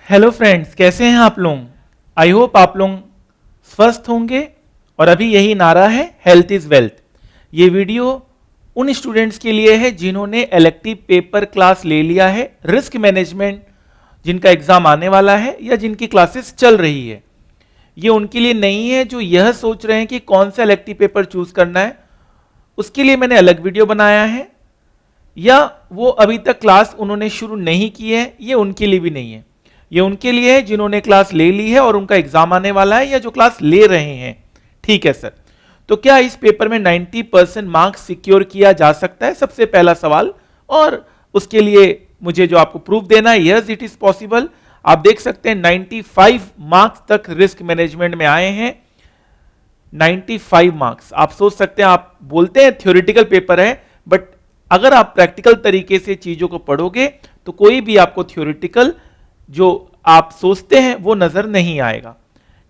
Hello friends, कैसे हैं आप लोग। आई होप आप लोग स्वस्थ होंगे और अभी यही नारा है हेल्थ इज वेल्थ। ये वीडियो उन स्टूडेंट्स के लिए है जिन्होंने इलेक्टिव पेपर क्लास ले लिया है, रिस्क मैनेजमेंट, जिनका एग्जाम आने वाला है या जिनकी क्लासेस चल रही है। ये उनके लिए नहीं है जो यह सोच रहे हैं कि कौन सा इलेक्टिव पेपर चूज करना है, उसके लिए मैंने अलग वीडियो बनाया है। या वो अभी तक क्लास उन्होंने शुरू नहीं की है, ये उनके लिए भी नहीं है। ये उनके लिए है जिन्होंने क्लास ले ली है और उनका एग्जाम आने वाला है या जो क्लास ले रहे हैं। ठीक है सर, तो क्या इस पेपर में 90% मार्क्स सिक्योर किया जा सकता है, सबसे पहला सवाल। और उसके लिए मुझे जो आपको प्रूफ देना है, यस इट इज पॉसिबल। आप देख सकते हैं 95 मार्क्स तक रिस्क मैनेजमेंट में आए हैं। 95 मार्क्स, आप सोच सकते हैं, आप बोलते हैं थ्योरेटिकल पेपर है, बट अगर आप प्रैक्टिकल तरीके से चीजों को पढ़ोगे तो कोई भी आपको थ्योरेटिकल जो आप सोचते हैं वो नजर नहीं आएगा।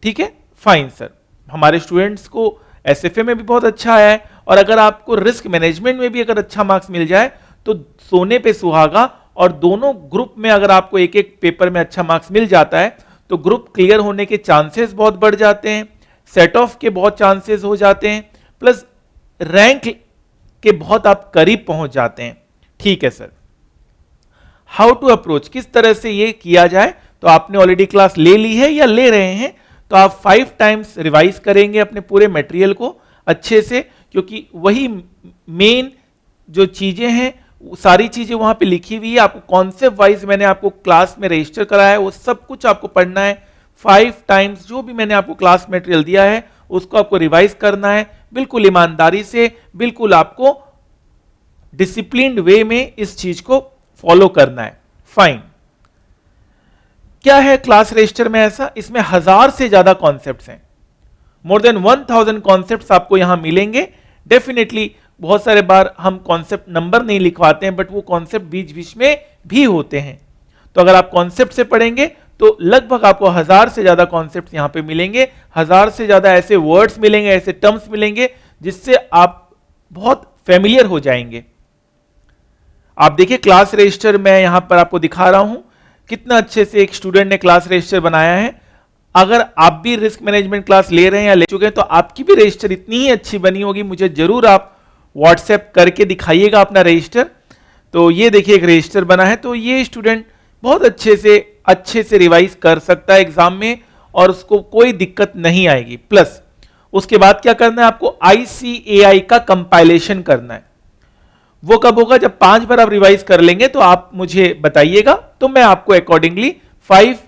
ठीक है, फाइन सर। हमारे स्टूडेंट्स को एसएफए में भी बहुत अच्छा आया है, और अगर आपको रिस्क मैनेजमेंट में भी अगर अच्छा मार्क्स मिल जाए तो सोने पे सुहागा। और दोनों ग्रुप में अगर आपको एक एक पेपर में अच्छा मार्क्स मिल जाता है तो ग्रुप क्लियर होने के चांसेस बहुत बढ़ जाते हैं, सेट ऑफ के बहुत चांसेस हो जाते हैं, प्लस रैंक के बहुत आप करीब पहुंच जाते हैं। ठीक है सर, हाउ टू अप्रोच, किस तरह से ये किया जाए। तो आपने ऑलरेडी क्लास ले ली है या ले रहे हैं, तो आप 5 टाइम्स रिवाइज करेंगे अपने पूरे मटेरियल को अच्छे से, क्योंकि वही मेन जो चीजें हैं सारी चीजें वहां पे लिखी हुई है। आपको कॉन्सेप्ट वाइज मैंने आपको क्लास में रजिस्टर कराया है, वो सब कुछ आपको पढ़ना है 5 टाइम्स। जो भी मैंने आपको क्लास मटेरियल दिया है उसको आपको रिवाइज करना है, बिल्कुल ईमानदारी से, बिल्कुल आपको डिसिप्लिन्ड वे में इस चीज को फॉलो करना है। फाइन, क्या है क्लास रजिस्टर में ऐसा, इसमें 1000 से ज्यादा कॉन्सेप्ट्स हैं, मोर देन 1000 कॉन्सेप्ट्स आपको यहां मिलेंगे। डेफिनेटली बहुत सारे बार हम कॉन्सेप्ट नंबर नहीं लिखवाते हैं, बट वो कॉन्सेप्ट बीच बीच में भी होते हैं। तो अगर आप कॉन्सेप्ट से पढ़ेंगे तो लगभग आपको 1000 से ज्यादा कॉन्सेप्ट्स यहां पे मिलेंगे, 1000 से ज्यादा ऐसे वर्ड्स मिलेंगे, ऐसे टर्म्स मिलेंगे जिससे आप बहुत फेमिलियर हो जाएंगे। आप देखिए क्लास रजिस्टर मैं यहां पर आपको दिखा रहा हूं, कितना अच्छे से एक स्टूडेंट ने क्लास रजिस्टर बनाया है। अगर आप भी रिस्क मैनेजमेंट क्लास ले रहे हैं या ले चुके हैं तो आपकी भी रजिस्टर इतनी ही अच्छी बनी होगी। मुझे जरूर आप व्हाट्सएप करके दिखाइएगा अपना रजिस्टर। तो ये देखिए एक रजिस्टर बना है, तो ये स्टूडेंट बहुत अच्छे से रिवाइज कर सकता है एग्जाम में और उसको कोई दिक्कत नहीं आएगी। प्लस उसके बाद क्या करना है, आपको ICAI का कंपाइलेशन करना है। वो कब होगा, जब 5 बार आप रिवाइज कर लेंगे तो आप मुझे बताइएगा, तो मैं आपको अकॉर्डिंगली 5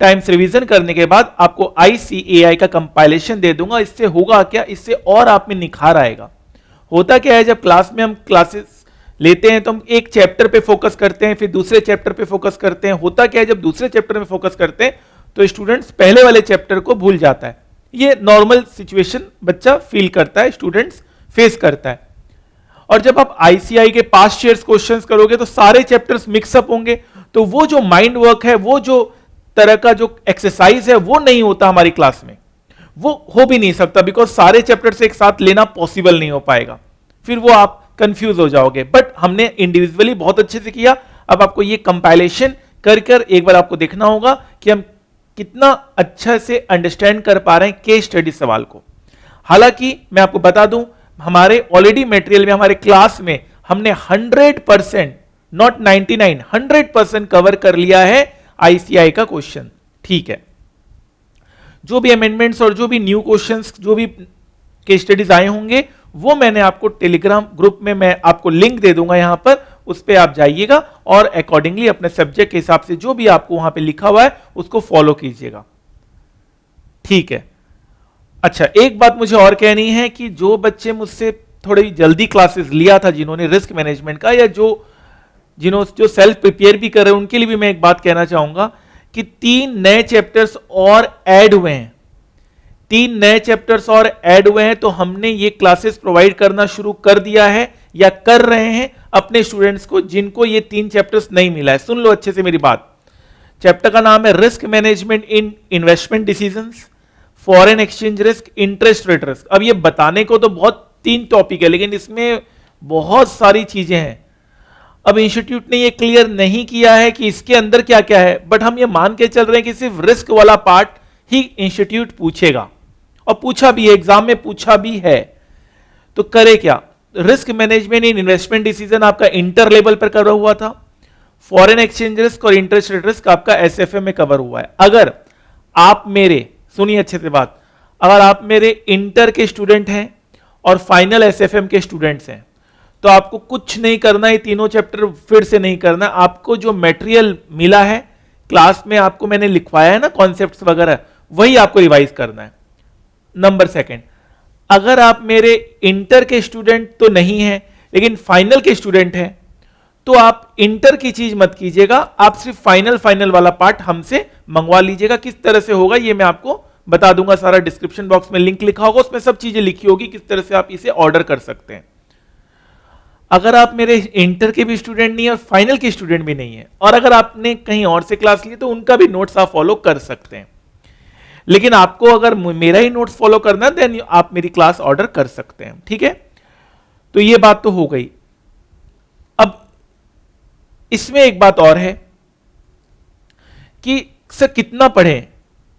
टाइम्स रिवीजन करने के बाद आपको ICAI का कंपाइलेशन दे दूंगा। इससे होगा क्या, इससे और आप में निखार आएगा। होता क्या है, जब क्लास में हम क्लासेस लेते हैं तो हम एक चैप्टर पे फोकस करते हैं, फिर दूसरे चैप्टर पे फोकस करते हैं। होता क्या है, जब दूसरे चैप्टर में फोकस करते हैं तो स्टूडेंट्स पहले वाले चैप्टर को भूल जाता है। ये नॉर्मल सिचुएशन बच्चा फील करता है, स्टूडेंट्स फेस करता है। और जब आप ICAI के पास्ट ईयर्स क्वेश्चंस करोगे तो सारे चैप्टर्स मिक्सअप होंगे, तो वो जो माइंड वर्क है, वो जो तरह का जो एक्सरसाइज है वो नहीं होता हमारी क्लास में, वो हो भी नहीं सकता, बिकॉज सारे चैप्टर्स एक साथ लेना पॉसिबल नहीं हो पाएगा, फिर वो आप कंफ्यूज हो जाओगे। बट हमने इंडिविजुअली बहुत अच्छे से किया। अब आपको ये कंपाइलेशन कर एक बार आपको देखना होगा कि हम कितना अच्छा से अंडरस्टैंड कर पा रहे हैं केस स्टडी सवाल को। हालांकि मैं आपको बता दूं, हमारे ऑलरेडी मटेरियल में, हमारे क्लास में हमने 100%, नॉट 99, 100% कवर कर लिया है ICAI का क्वेश्चन। ठीक है, जो भी अमेंडमेंट्स और जो भी न्यू क्वेश्चंस, जो भी केस स्टडीज आए होंगे, वो मैंने आपको टेलीग्राम ग्रुप में मैं आपको लिंक दे दूंगा, यहां पर उस पर आप जाइएगा और अकॉर्डिंगली अपने सब्जेक्ट के हिसाब से जो भी आपको वहां पे लिखा हुआ है उसको फॉलो कीजिएगा। ठीक है, अच्छा एक बात मुझे और कहनी है कि जो बच्चे मुझसे थोड़ी जल्दी क्लासेस लिया था, जिन्होंने रिस्क मैनेजमेंट का, या जो सेल्फ प्रिपेयर भी कर रहे हैं, उनके लिए भी मैं एक बात कहना चाहूंगा कि 3 नए चैप्टर्स और ऐड हुए हैं। 3 नए चैप्टर्स और ऐड हुए हैं, तो हमने ये क्लासेस प्रोवाइड करना शुरू कर दिया है या कर रहे हैं अपने स्टूडेंट्स को जिनको ये 3 चैप्टर्स नहीं मिला है। सुन लो अच्छे से मेरी बात। चैप्टर का नाम है रिस्क मैनेजमेंट इन investment decisions, foreign exchange risk, interest rate risk. अब ये बताने को तो बहुत 3 टॉपिक है, लेकिन इसमें बहुत सारी चीजें हैं। अब इंस्टीट्यूट ने ये क्लियर नहीं किया है कि इसके अंदर क्या क्या है, बट हम ये मान के चल रहे हैं कि सिर्फ रिस्क वाला पार्ट ही इंस्टीट्यूट पूछेगा, और पूछा भी है, एग्जाम में पूछा भी है। तो करे क्या, रिस्क मैनेजमेंट इन इन्वेस्टमेंट डिसीजन आपका इंटर लेवल पर कवर हुआ था, फॉरेन एक्सचेंज रिस्क और इंटरेस्ट रेट रिस्क आपका एसएफएम में कवर हुआ है। अगर आप मेरे, सुनिए अच्छे से बात, अगर आप मेरे इंटर के स्टूडेंट हैं और फाइनल एसएफएम के स्टूडेंट्स हैं, तो आपको कुछ नहीं करना है, तीनों चैप्टर फिर से नहीं करना। आपको जो मटेरियल मिला है क्लास में, आपको मैंने लिखवाया है ना कॉन्सेप्ट्स वगैरह, वही आपको रिवाइज करना है। नंबर सेकंड, अगर आप मेरे इंटर के स्टूडेंट तो नहीं हैं लेकिन फाइनल के स्टूडेंट हैं, तो आप इंटर की चीज मत कीजिएगा, आप सिर्फ फाइनल वाला पार्ट हमसे मंगवा लीजिएगा। किस तरह से होगा ये मैं आपको बता दूंगा, सारा डिस्क्रिप्शन बॉक्स में लिंक लिखा होगा, उसमें सब चीजें लिखी होगी किस तरह से आप इसे ऑर्डर कर सकते हैं। अगर आप मेरे इंटर के भी स्टूडेंट नहीं है और फाइनल के स्टूडेंट भी नहीं है, और अगर आपने कहीं और से क्लास ली, तो उनका भी नोट्स आप फॉलो कर सकते हैं। लेकिन आपको अगर मेरा ही नोट्स फॉलो करना है, देन आप मेरी क्लास ऑर्डर कर सकते हैं, ठीक है। तो ये बात तो हो गई। अब इसमें एक बात और है कि सर कितना पढ़ें,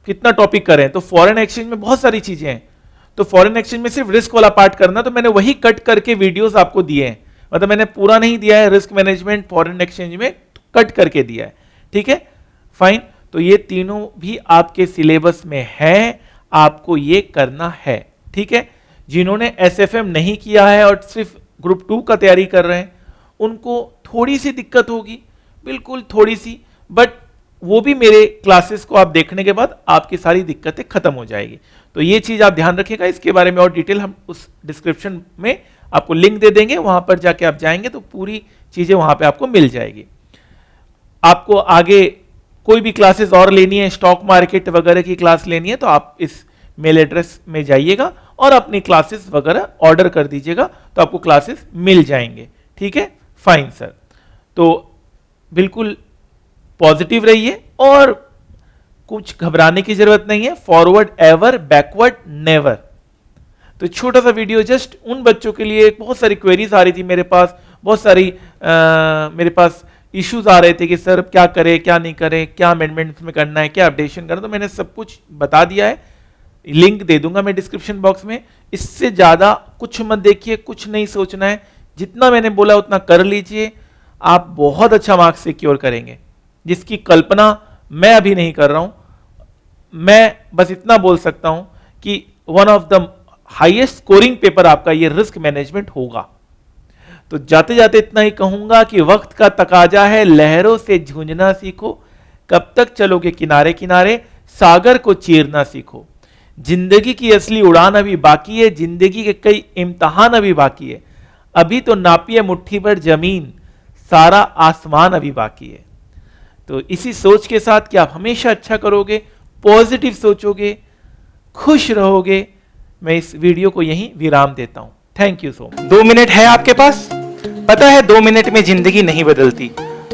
कितना टॉपिक करें। तो फॉरेन एक्सचेंज में बहुत सारी चीजें हैं, तो फॉरेन एक्सचेंज में सिर्फ रिस्क वाला पार्ट करना, तो मैंने वही कट करके वीडियोस आपको दिए हैं, मतलब मैंने पूरा नहीं दिया है, रिस्क मैनेजमेंट फॉरेन एक्सचेंज में कट करके दिया है, ठीक है, फाइन। तो ये तीनों भी आपके सिलेबस में है, आपको ये करना है, ठीक है। जिन्होंने एसएफएम नहीं किया है और सिर्फ ग्रुप 2 का तैयारी कर रहे हैं, उनको थोड़ी सी दिक्कत होगी, बिल्कुल थोड़ी सी, बट वो भी मेरे क्लासेस को आप देखने के बाद आपकी सारी दिक्कतें खत्म हो जाएगी। तो ये चीज आप ध्यान रखिएगा, इसके बारे में और डिटेल हम उस डिस्क्रिप्शन में आपको लिंक दे देंगे, वहां पर जाके आप जाएंगे तो पूरी चीजें वहां पे आपको मिल जाएगी। आपको आगे कोई भी क्लासेस और लेनी है, स्टॉक मार्केट वगैरह की क्लास लेनी है, तो आप इस मेल एड्रेस में जाइएगा और अपनी क्लासेस वगैरह ऑर्डर कर दीजिएगा, तो आपको क्लासेस मिल जाएंगे, ठीक है, फाइन सर। तो बिल्कुल पॉजिटिव रहिए और कुछ घबराने की जरूरत नहीं है, फॉरवर्ड एवर, बैकवर्ड नेवर। तो छोटा सा वीडियो जस्ट उन बच्चों के लिए, बहुत सारी क्वेरीज आ रही थी मेरे पास, बहुत सारी मेरे पास इश्यूज आ रहे थे कि सर क्या करें क्या नहीं करें, क्या अमेंडमेंट्स में करना है, क्या अपडेशन करना, तो मैंने सब कुछ बता दिया है, लिंक दे दूंगा मैं डिस्क्रिप्शन बॉक्स में। इससे ज्यादा कुछ मत देखिए, कुछ नहीं सोचना है, जितना मैंने बोला उतना कर लीजिए, आप बहुत अच्छा मार्क्स सिक्योर करेंगे, जिसकी कल्पना मैं अभी नहीं कर रहा हूं। मैं बस इतना बोल सकता हूं कि one of the highest scoring paper आपका ये रिस्क मैनेजमेंट होगा। तो जाते जाते इतना ही कहूंगा कि वक्त का तकाजा है, लहरों से झूंझना सीखो, कब तक चलोगे किनारे किनारे, सागर को चीरना सीखो। जिंदगी की असली उड़ान अभी बाकी है, जिंदगी के कई इम्तिहान अभी बाकी है, अभी तो नापिए मुट्ठी भर जमीन, सारा आसमान अभी बाकी है। तो इसी सोच के साथ कि आप हमेशा अच्छा करोगे, पॉजिटिव सोचोगे, खुश रहोगे, मैं इस वीडियो को यहीं विराम देता हूं। Thank you so much. 2 minute है आपके पास, पता है 2 मिनट में जिंदगी नहीं बदलती,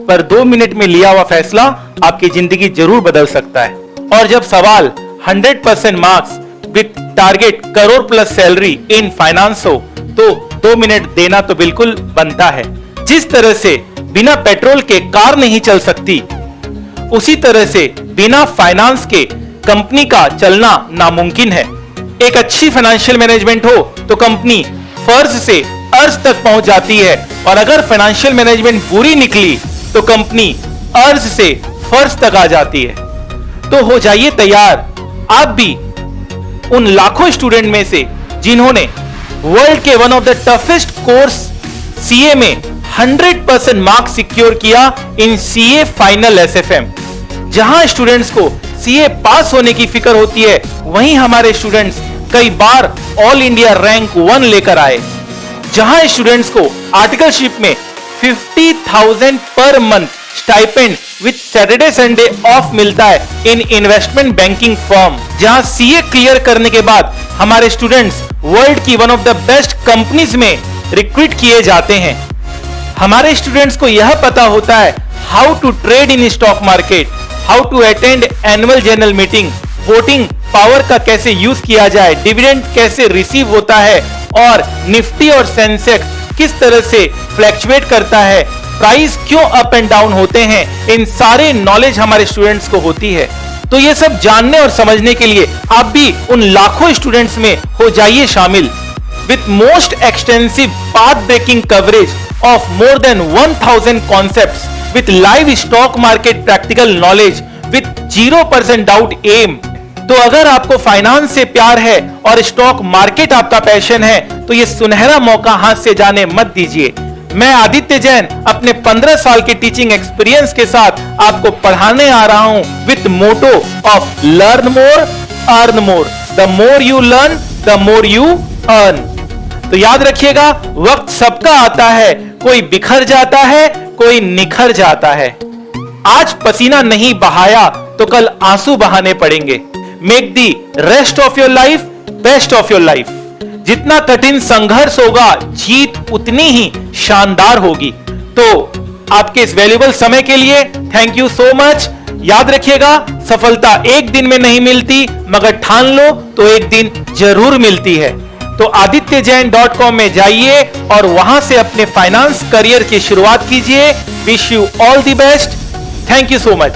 पर 2 मिनट में लिया हुआ फैसला आपकी जिंदगी जरूर बदल सकता है। और जब सवाल 100% marks with target crore plus salary in finance हो, तो 2 मिनट देना तो बिल्कुल बनता है। जिस तरह से बिना पेट्रोल के कार नहीं चल सकती, उसी तरह से बिना फाइनेंस के कंपनी का चलना नामुमकिन है। एक अच्छी फाइनेंशियल मैनेजमेंट हो तो कंपनी फर्ज से अर्ज तक पहुंच जाती है, और अगर फाइनेंशियल मैनेजमेंट बुरी निकली तो कंपनी अर्ज से फर्ज तक आ जाती है। तो हो जाइए तैयार आप भी उन लाखों स्टूडेंट में से जिन्होंने वर्ल्ड के one of the toughest course CA में 100% मार्क्स सिक्योर किया इन सीए फाइनल एसएफएम। जहां स्टूडेंट्स को सीए पास होने की फिक्र होती है, वहीं हमारे स्टूडेंट्स कई बार ऑल इंडिया रैंक 1 लेकर आए। जहां स्टूडेंट्स को आर्टिकलशिप में 50,000 per month stipend with Saturday Sunday off मिलता है इन इन्वेस्टमेंट बैंकिंग फर्म। जहां सीए क्लियर करने के बाद हमारे स्टूडेंट्स वर्ल्ड की one of the best companies में रिक्रूट किए जाते हैं। हमारे स्टूडेंट्स को यह पता होता है how to trade in stock market, how to attend annual general meeting, voting power का कैसे यूज किया जाए, डिविडेंड कैसे रिसीव होता है, और निफ्टी और सेंसेक्स किस तरह से फ्लैक्चुएट करता है, प्राइस क्यों अप एंड डाउन होते हैं, इन सारे नॉलेज हमारे स्टूडेंट्स को होती है। तो ये सब जानने और समझने के लिए आप भी उन लाखों स्टूडेंट्स में हो जाइए शामिल। With most extensive path breaking coverage of more than 1000 concepts with live stock market practical knowledge with 0% doubt एम। तो अगर आपको फाइनेंस से प्यार है और स्टॉक मार्केट आपका पैशन है तो ये सुनहरा मौका हाथ से जाने मत दीजिए। मैं आदित्य जैन अपने 15 साल के टीचिंग एक्सपीरियंस के साथ आपको पढ़ाने आ रहा हूं with motto of learn more earn more. The more you learn the more you earn. तो याद रखिएगा, वक्त सबका आता है, कोई बिखर जाता है, कोई निखर जाता है। आज पसीना नहीं बहाया तो कल आंसू बहाने पड़ेंगे। Make the rest of your life best of your life. जितना कठिन संघर्ष होगा, जीत उतनी ही शानदार होगी। तो आपके इस वैल्यूएबल समय के लिए थैंक यू सो मच। याद रखिएगा, सफलता एक दिन में नहीं मिलती, मगर ठान लो तो एक दिन जरूर मिलती है। तो adityajain.com में जाइए और वहां से अपने फाइनेंस करियर की शुरुआत कीजिए। Wish you all the best. Thank you so much.